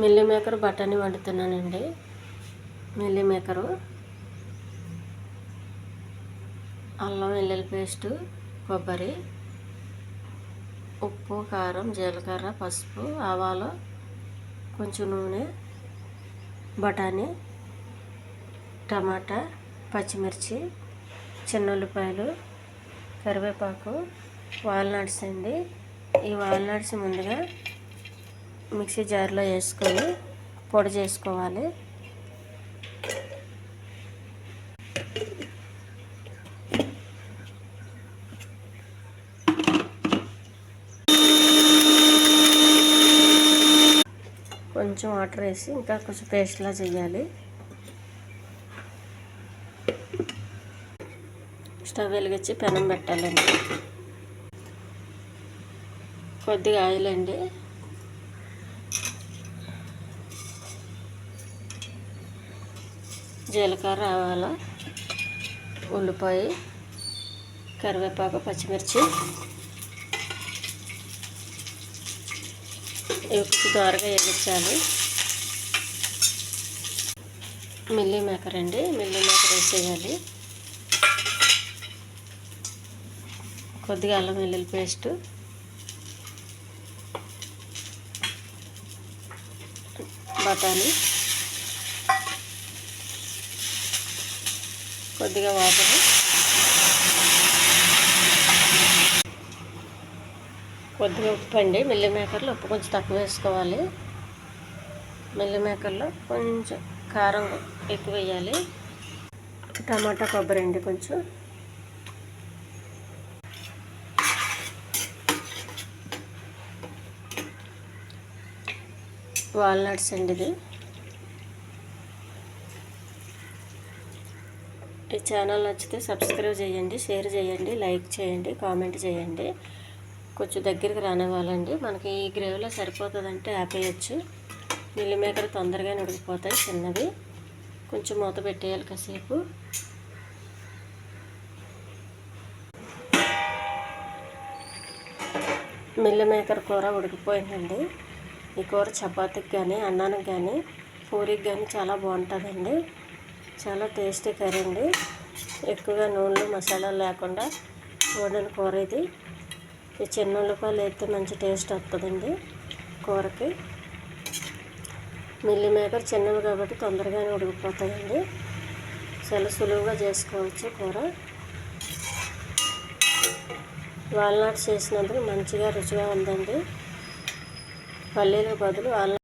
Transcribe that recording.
Meal maker బఠానీ వండుతున్నానండి. Milli maker, అల్లం వెల్లుల్లి పేస్టు, కొబ్బరి, ఉప్పు, కారం, జీలకర్ర, పసుపు, ఆవాలు, కొంచెం నూనె, బఠానీ, టమాటా, పచ్చిమిర్చి, చిన్న ఉల్లిపాయలు, కరివేపాకు, వాల్నట్స్ అండి. ఈ వాల్నట్స్ ముందుగా మిక్సీ జార్లో వేసుకొని పొడి చేసుకోవాలి. కొంచెం వాటర్ వేసి ఇంకా కొంచెం పేస్ట్లా చేయాలి. స్టవ్ వెలిగించి పెనం పెట్టాలండి. కొద్దిగా ఆయిల్ అండి, జీలకర్ర, ఆవాలు, ఉల్లిపాయ, కరివేపాకు, పచ్చిమిర్చి ఇవి కొంచెం దోరగా వేయించాలి. మిల్లీ మేకర్ అండి, మిల్లీ మేకర్ వేసేయాలి. కొద్దిగా అల్లం వెల్లుల్లి పేస్టు, బఠానీ, కొద్దిగా వాటర్, కొద్దిగా ఉప్పు అండి. మిల్లీ మేకర్లో ఉప్పు కొంచెం తక్కువ వేసుకోవాలి. మిల్లీ మేకర్లో కొంచెం కారం ఎక్కువ వేయాలి. టమాటా, కొబ్బరి అండి, కొంచెం వాల్నట్స్ అండి. ఇది ఈ ఛానల్ నచ్చితే సబ్స్క్రైబ్ చేయండి, షేర్ చేయండి, లైక్ చేయండి, కామెంట్ చేయండి. కొంచెం దగ్గరికి రానివ్వాలండి. మనకి ఈ గ్రేవీలో సరిపోతుందంటే ఆపేయచ్చు. మిల్లీ మేకర్ తొందరగా ఉడికిపోతాయి చిన్నవి. కొంచెం మూత పెట్టేయాలి కాసేపు. మిల్లీ మేకర్ కూర ఉడికిపోయిందండి. ఈ కూర చపాతీకి కానీ, అన్నానికి కానీ, పూరికి కానీ చాలా బాగుంటుందండి. చాలా టేస్టీ కర్రీ అండి. ఎక్కువగా నూనెలు, మసాలాలు లేకుండా వండిన కూర ఇది. ఈ చిన్న ఉల్లిపాయలు వేస్తే మంచి టేస్ట్ వస్తుందండి కూరకి. మిల్లీ మేకర్ చిన్నవి కాబట్టి తొందరగానే ఉడికిపోతాయండి. చాలా సులువుగా చేసుకోవచ్చు కూర. వాల్నట్స్ చేసినందుకు మంచిగా రుచిగా ఉందండి. పల్లీలకు బదులు వాల్నట్స్